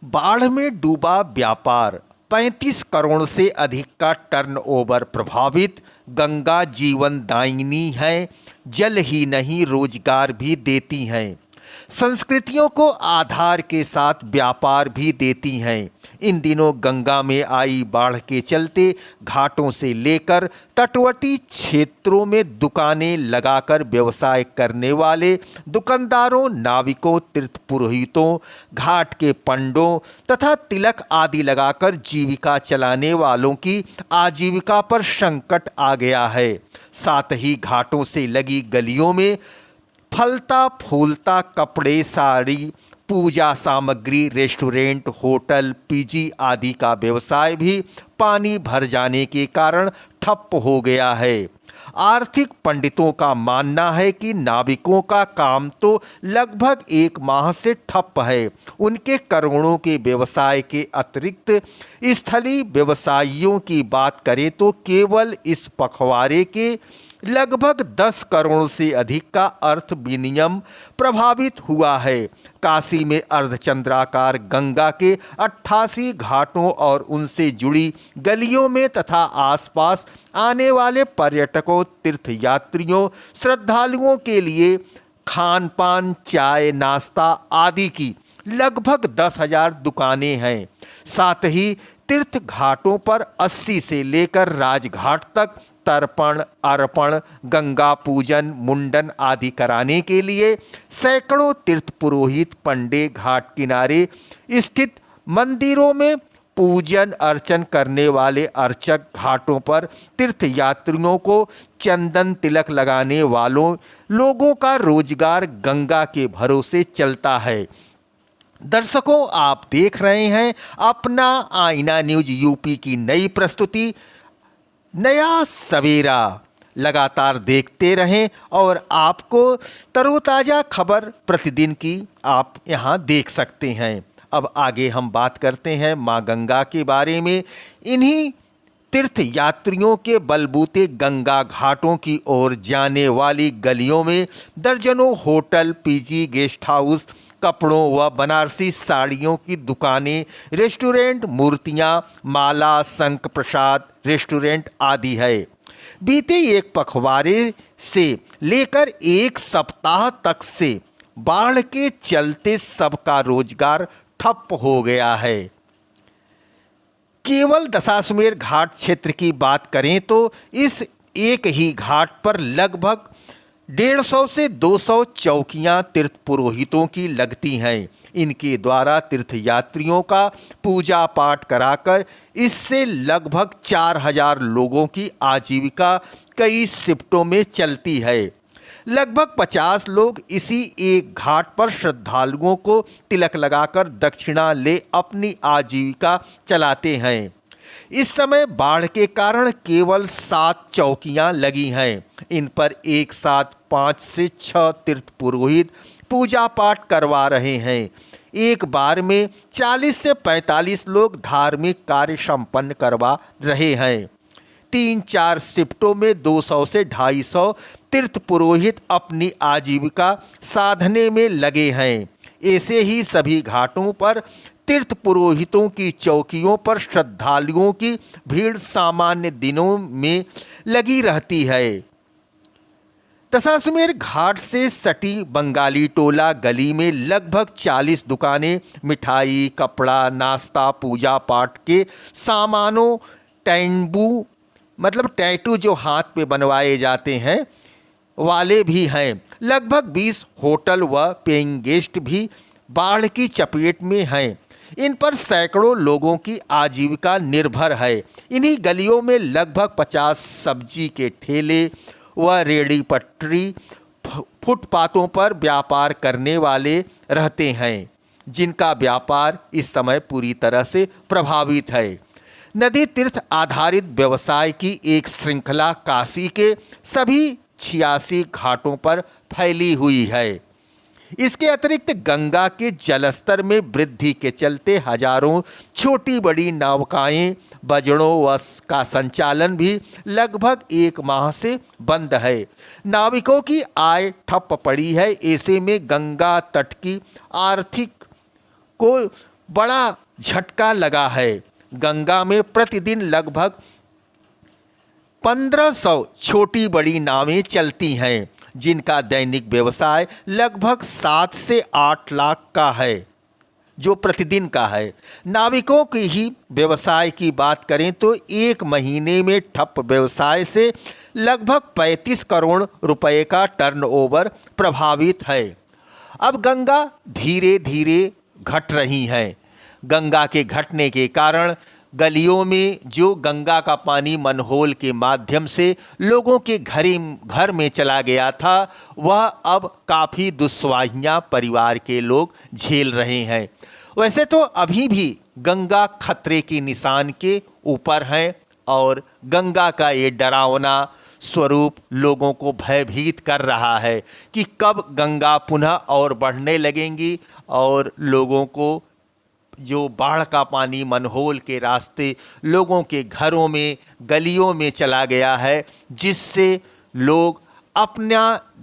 बाढ़ में डूबा व्यापार, 35 करोड़ से अधिक का टर्नओवर प्रभावित। गंगा जीवनदायिनी है, जल ही नहीं रोजगार भी देती हैं। संस्कृतियों को आधार के साथ व्यापार भी देती हैं। इन दिनों गंगा में आई बाढ़ के चलते घाटों से लेकर तटवर्ती क्षेत्रों में दुकानें लगाकर व्यवसाय करने वाले दुकानदारों, नाविकों, तीर्थ पुरोहितों, घाट के पंडों तथा तिलक आदि लगाकर जीविका चलाने वालों की आजीविका पर संकट आ गया है। साथ ही घाटों से लगी गलियों में फलता फूलता कपड़े, साड़ी, पूजा सामग्री, रेस्टोरेंट, होटल, पीजी आदि का व्यवसाय भी पानी भर जाने के कारण ठप हो गया है। आर्थिक पंडितों का मानना है कि नाविकों का काम तो लगभग 1 माह से ठप है। उनके करोड़ों के व्यवसाय के अतिरिक्त स्थलीय व्यवसायियों की बात करें तो केवल इस पखवाड़े के लगभग 10 करोड़ से अधिक का अर्थ विनियम प्रभावित हुआ है। काशी में अर्धचंद्राकार गंगा के 88 घाटों और उनसे जुड़ी गलियों में तथा आसपास आने वाले पर्यटकों, तीर्थयात्रियों, श्रद्धालुओं के लिए खान पान, चाय, नाश्ता आदि की लगभग 10,000 दुकानें हैं। साथ ही तीर्थ घाटों पर 80 से लेकर राजघाट तक तर्पण, अर्पण, गंगा पूजन, मुंडन आदि कराने के लिए सैकड़ों तीर्थ पुरोहित, पंडे घाट किनारे स्थित मंदिरों में पूजन अर्चन करने वाले अर्चक, घाटों पर तीर्थयात्रियों को चंदन तिलक लगाने वालों लोगों का रोजगार गंगा के भरोसे चलता है। दर्शकों, आप देख रहे हैं अपना आईना न्यूज यूपी की नई प्रस्तुति नया सवेरा। लगातार देखते रहें और आपको तरोताज़ा खबर प्रतिदिन की आप यहां देख सकते हैं। अब आगे हम बात करते हैं मां गंगा के बारे में। इन्हीं तीर्थ यात्रियों के बलबूते गंगा घाटों की ओर जाने वाली गलियों में दर्जनों होटल, पीजी, गेस्ट हाउस, कपड़ों व बनारसी साड़ियों की दुकानें, रेस्टोरेंट, मूर्तियां, माला, शंख प्रसाद रेस्टोरेंट आदि है। बीते एक पखवाड़े से लेकर 1 सप्ताह तक से बाढ़ के चलते सबका रोजगार ठप हो गया है। केवल दशाश्वमेध घाट क्षेत्र की बात करें तो इस एक ही घाट पर लगभग 150 से 200 चौकियां तीर्थ पुरोहितों की लगती हैं। इनके द्वारा तीर्थयात्रियों का पूजा पाठ कराकर इससे लगभग 4,000 लोगों की आजीविका कई शिफ्टों में चलती है। लगभग 50 लोग इसी एक घाट पर श्रद्धालुओं को तिलक लगाकर दक्षिणा ले अपनी आजीविका चलाते हैं। इस समय बाढ़ के कारण केवल 7 चौकियां लगी हैं। इन पर एक साथ 5 से 6 तीर्थ पुरोहित पूजा पाठ करवा रहे हैं। एक बार में 40 से 45 लोग धार्मिक कार्य संपन्न करवा रहे हैं। 3-4 शिफ्टों में 200 से 250 तीर्थ पुरोहित अपनी आजीविका साधने में लगे हैं। ऐसे ही सभी घाटों पर तीर्थ पुरोहितों की चौकियों पर श्रद्धालुओं की भीड़ सामान्य दिनों में लगी रहती है। दशाश्वमेध घाट से सटी बंगाली टोला गली में लगभग 40 दुकानें मिठाई, कपड़ा, नाश्ता, पूजा पाठ के सामानों, टैटू जो हाथ पे बनवाए जाते हैं वाले भी हैं। लगभग 20 होटल व पेइंग गेस्ट भी बाढ़ की चपेट में हैं। इन पर सैकड़ों लोगों की आजीविका निर्भर है। इन्हीं गलियों में लगभग 50 सब्जी के ठेले व रेहड़ी पटरी फुटपाथों पर व्यापार करने वाले रहते हैं, जिनका व्यापार इस समय पूरी तरह से प्रभावित है। नदी तीर्थ आधारित व्यवसाय की एक श्रृंखला काशी के सभी 86 घाटों पर फैली हुई है। इसके अतिरिक्त गंगा के जलस्तर में वृद्धि के चलते हजारों छोटी बड़ी नौकाएं, बजड़ों का संचालन भी लगभग 1 माह से बंद है। नाविकों की आय ठप पड़ी है। ऐसे में गंगा तट की आर्थिक को बड़ा झटका लगा है। गंगा में प्रतिदिन लगभग 1500 छोटी बड़ी नावें चलती हैं, जिनका दैनिक व्यवसाय लगभग 7 से 8 लाख का है, जो प्रतिदिन का है। नाविकों के ही व्यवसाय की बात करें तो एक महीने में ठप व्यवसाय से लगभग 35 करोड़ रुपए का टर्नओवर प्रभावित है। अब गंगा धीरे धीरे घट रही है। गंगा के घटने के कारण गलियों में जो गंगा का पानी मनहोल के माध्यम से लोगों के घर में चला गया था, वह अब काफ़ी दुश्वाहियां परिवार के लोग झेल रहे हैं। वैसे तो अभी भी गंगा खतरे के निशान के ऊपर है और गंगा का ये डरावना स्वरूप लोगों को भयभीत कर रहा है कि कब गंगा पुनः और बढ़ने लगेंगी और लोगों को जो बाढ़ का पानी मनहोल के रास्ते लोगों के घरों में गलियों में चला गया है, जिससे लोग अपना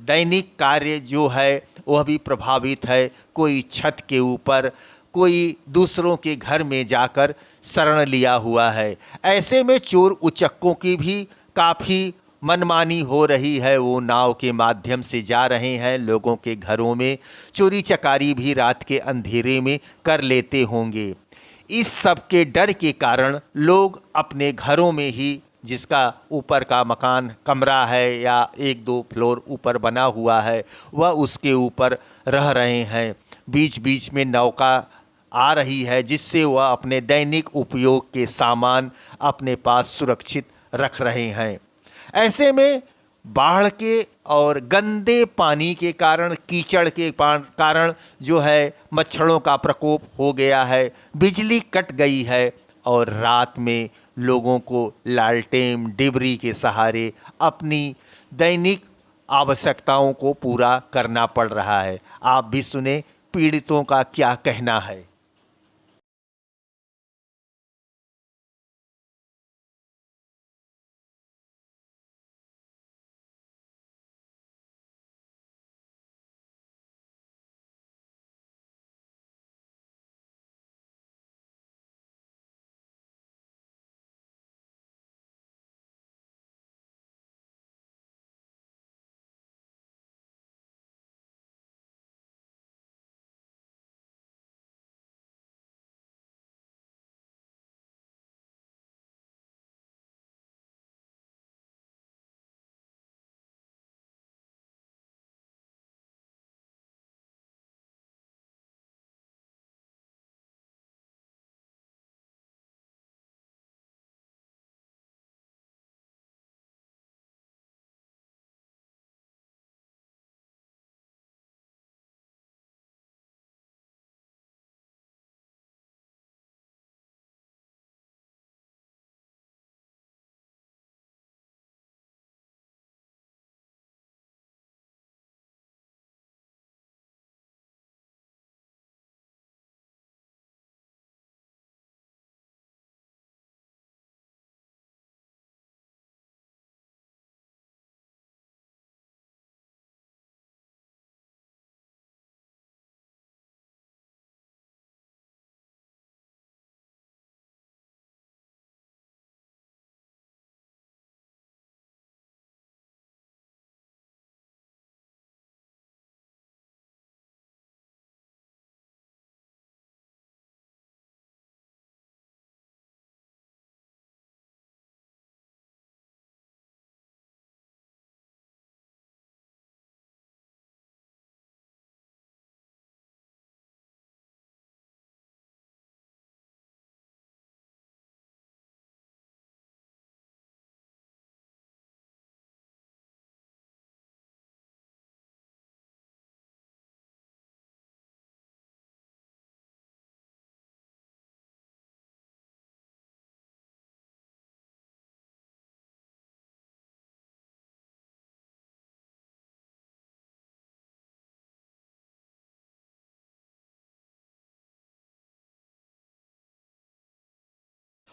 दैनिक कार्य जो है वह भी प्रभावित है। कोई छत के ऊपर, कोई दूसरों के घर में जाकर शरण लिया हुआ है। ऐसे में चोर उचक्कों की भी काफ़ी मनमानी हो रही है। वो नाव के माध्यम से जा रहे हैं, लोगों के घरों में चोरी चकारी भी रात के अंधेरे में कर लेते होंगे। इस सब के डर के कारण लोग अपने घरों में ही, जिसका ऊपर का मकान कमरा है या 1-2 फ्लोर ऊपर बना हुआ है, वह उसके ऊपर रह रहे हैं। बीच बीच में नौका आ रही है, जिससे वह अपने दैनिक उपयोग के सामान अपने पास सुरक्षित रख रहे हैं। ऐसे में बाढ़ के और गंदे पानी के कारण, कीचड़ के कारण जो है मच्छरों का प्रकोप हो गया है। बिजली कट गई है और रात में लोगों को लालटेन डिबरी के सहारे अपनी दैनिक आवश्यकताओं को पूरा करना पड़ रहा है। आप भी सुने पीड़ितों का क्या कहना है।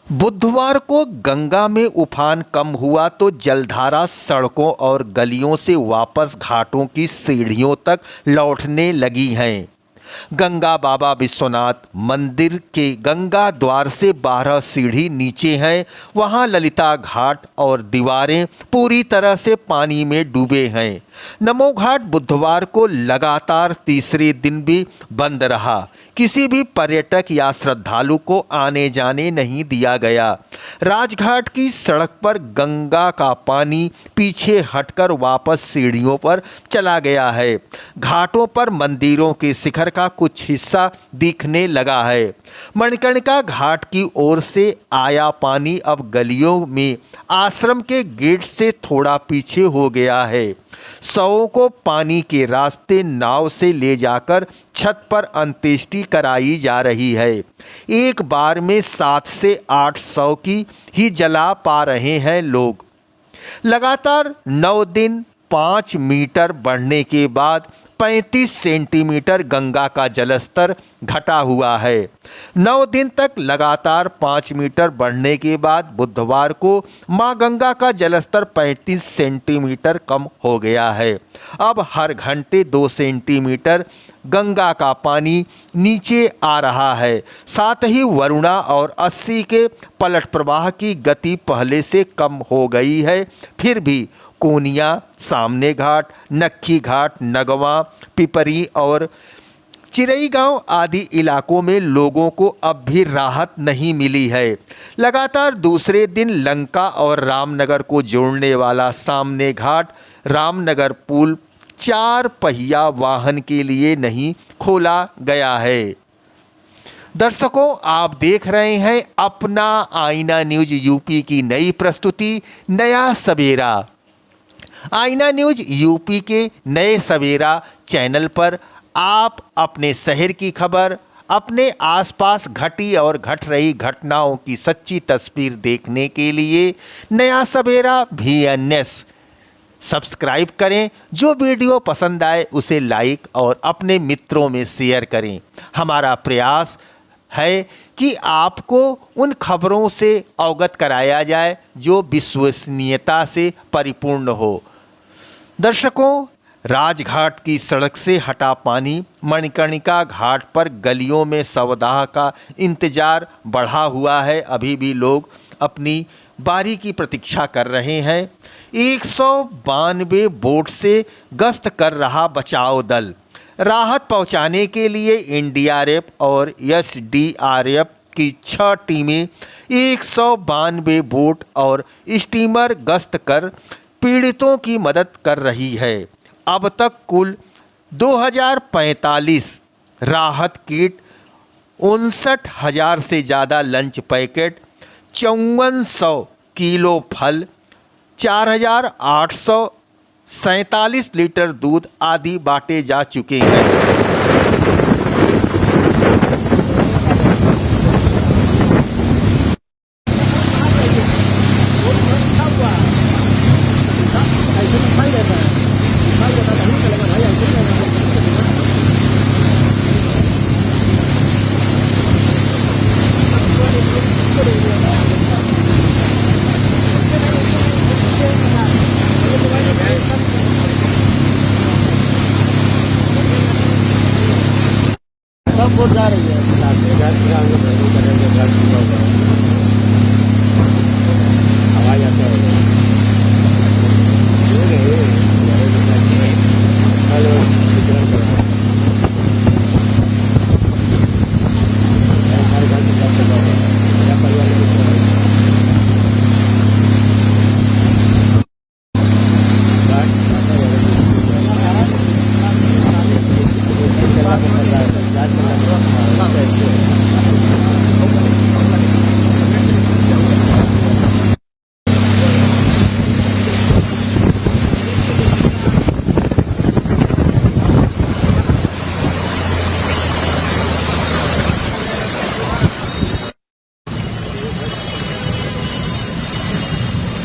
बुधवार को गंगा में उफान कम हुआ तो जलधारा सड़कों और गलियों से वापस घाटों की सीढ़ियों तक लौटने लगी हैं। गंगा बाबा विश्वनाथ मंदिर के गंगा द्वार से 12 सीढ़ी नीचे हैं। वहां ललिता घाट और दीवारें पूरी तरह से पानी में डूबे हैं। नमो घाट बुधवार को लगातार तीसरे दिन भी बंद रहा। किसी भी पर्यटक या श्रद्धालु को आने जाने नहीं दिया गया। राजघाट की सड़क पर गंगा का पानी पीछे हटकर वापस सीढ़ियों पर चला गया है। घाटों पर मंदिरों के शिखर का कुछ हिस्सा दिखने लगा है। मणिकर्णिका घाट की ओर से आया पानी अब गलियों में आश्रम के गेट से थोड़ा पीछे हो गया है। शवों को पानी के रास्ते नाव से ले जाकर छत पर अंत्येष्टि कराई जा रही है। एक बार में 7 से 8 शव की ही जला पा रहे हैं लोग। लगातार 9 दिन 5 मीटर बढ़ने के बाद 35 सेंटीमीटर गंगा का जलस्तर घटा हुआ है। 9 दिन तक लगातार 5 मीटर बढ़ने के बाद बुधवार को मां गंगा का जलस्तर 35 सेंटीमीटर कम हो गया है। अब हर घंटे 2 सेंटीमीटर गंगा का पानी नीचे आ रहा है। साथ ही वरुणा और 80 के पलट प्रवाह की गति पहले से कम हो गई है। फिर भी कोनिया, सामने घाट, नक्खी घाट, नगवा, पिपरी और चिरई गांव आदि इलाकों में लोगों को अब भी राहत नहीं मिली है। लगातार दूसरे दिन लंका और रामनगर को जोड़ने वाला सामने घाट रामनगर पुल 4 पहिया वाहन के लिए नहीं खोला गया है। दर्शकों, आप देख रहे हैं अपना आईना न्यूज यूपी की नई प्रस्तुति नया सवेरा। आईना न्यूज यूपी के नए सवेरा चैनल पर आप अपने शहर की खबर, अपने आसपास घटी और घट रही घटनाओं की सच्ची तस्वीर देखने के लिए नया सवेरा VNS सब्सक्राइब करें। जो वीडियो पसंद आए उसे लाइक और अपने मित्रों में शेयर करें। हमारा प्रयास है कि आपको उन खबरों से अवगत कराया जाए जो विश्वसनीयता से परिपूर्ण हो। दर्शकों, राजघाट की सड़क से हटा पानी मणिकर्णिका घाट पर गलियों में शवदाह का इंतजार बढ़ा हुआ है। अभी भी लोग अपनी बारी की प्रतीक्षा कर रहे हैं। 192 बोट से गश्त कर रहा बचाव दल। राहत पहुंचाने के लिए NDRF और SDRF की 6 टीमें 192 बोट और स्टीमर गश्त कर पीड़ितों की मदद कर रही है। अब तक कुल 2045 राहत किट, 59,000 से ज़्यादा लंच पैकेट, 5400 किलो फल, 4,847 लीटर दूध आदि बांटे जा चुके हैं। सब बोट जा रही है साथ में घर हवाई आता है।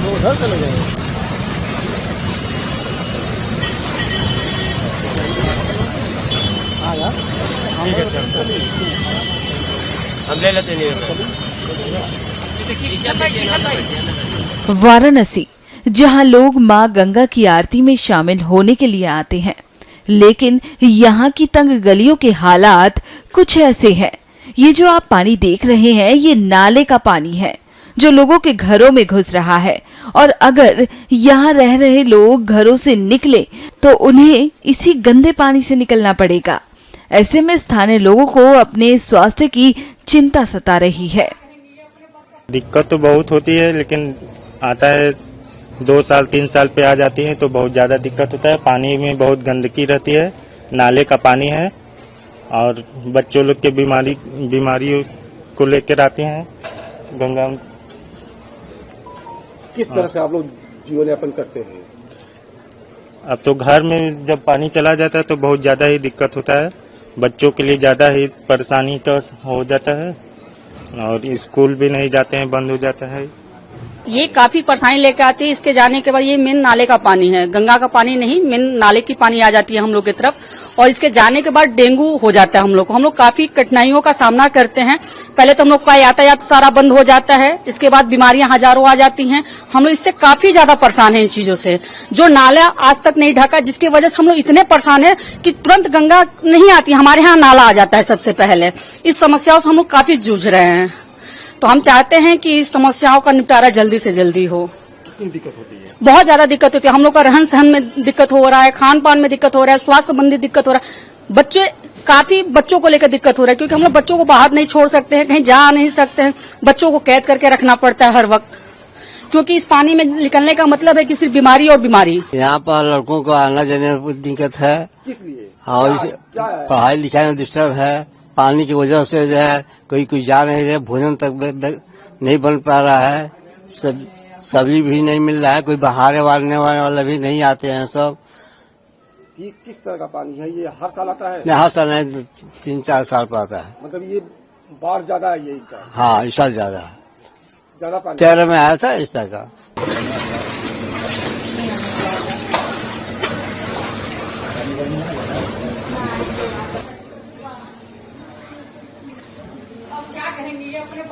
उधर चले गए। ठीक है, हम ले लेते हैं। वाराणसी, जहां लोग मां गंगा की आरती में शामिल होने के लिए आते हैं, लेकिन यहाँ की तंग गलियों के हालात कुछ ऐसे हैं। ये जो आप पानी देख रहे हैं, ये नाले का पानी है जो लोगों के घरों में घुस रहा है, और अगर यहाँ रह रहे लोग घरों से निकले तो उन्हें इसी गंदे पानी से निकलना पड़ेगा। ऐसे में स्थानीय लोगों को अपने स्वास्थ्य की चिंता सता रही है। दिक्कत तो बहुत होती है, लेकिन आता है 2 साल 3 साल पे आ जाती है तो बहुत ज्यादा दिक्कत होता है। पानी में बहुत गंदगी रहती है, नाले का पानी है, और बच्चों लोग के बीमारी को लेकर आते हैं गंगा। किस तरह से आप लोग जीवन यापन करते हैं? अब तो घर में जब पानी चला जाता है तो बहुत ज्यादा ही दिक्कत होता है, बच्चों के लिए ज्यादा ही परेशानी का हो जाता है, और स्कूल भी नहीं जाते हैं, बंद हो जाता है। ये काफी परेशानी लेकर आती है। इसके जाने के बाद ये मेन नाले का पानी है, गंगा का पानी नहीं, मेन नाले की पानी आ जाती है हम लोग की तरफ, और इसके जाने के बाद डेंगू हो जाता है हम लोग को। हम लोग काफी कठिनाइयों का सामना करते हैं। पहले तो हम लोग का यातायात सारा बंद हो जाता है, इसके बाद बीमारियां हजारों आ जाती हैं। हम लोग इससे काफी ज्यादा परेशान हैं इन चीजों से। जो नाला आज तक नहीं ढका, जिसकी वजह से हम लोग इतने परेशान हैं कि तुरंत गंगा नहीं आती, हमारे यहाँ नाला आ जाता है सबसे पहले। इस समस्याओं से हम लोग काफी जूझ रहे हैं, तो हम चाहते हैं कि इस समस्याओं का निपटारा जल्दी से जल्दी हो। कितनी दिक्कत होती है? बहुत ज्यादा दिक्कत होती है। हम लोग का रहन सहन में दिक्कत हो रहा है, खान पान में दिक्कत हो रहा है, स्वास्थ्य संबंधी दिक्कत हो रहा है। काफी बच्चों को लेकर दिक्कत हो रहा है, क्योंकि हम लोग बच्चों को बाहर नहीं छोड़ सकते हैं, कहीं जा नहीं सकते हैं। बच्चों को कैद करके रखना पड़ता है हर वक्त, क्योंकि इस पानी में निकलने का मतलब है कि सिर्फ बीमारी और बीमारी। यहाँ पर लड़कों को आना जाने में बहुत दिक्कत है, किस लिए? और पढ़ाई लिखाई में डिस्टर्ब है। पानी की वजह से जो है कोई जा नहीं रहे, भोजन तक नहीं बन पा रहा है, सब्जी भी नहीं मिल रहा है, कोई बहारे वाला भी नहीं आते हैं सब। ये किस तरह का पानी है? ये हर साल आता है? नहीं, हर साल नहीं, 3-4 साल पर आता है। मतलब ये बाढ़ ज्यादा है ये इसका? हाँ, इस साल ज्यादा है। ज्यादा पानी 13 में आया था इस तरह का। क्या कहेंगे ये अपने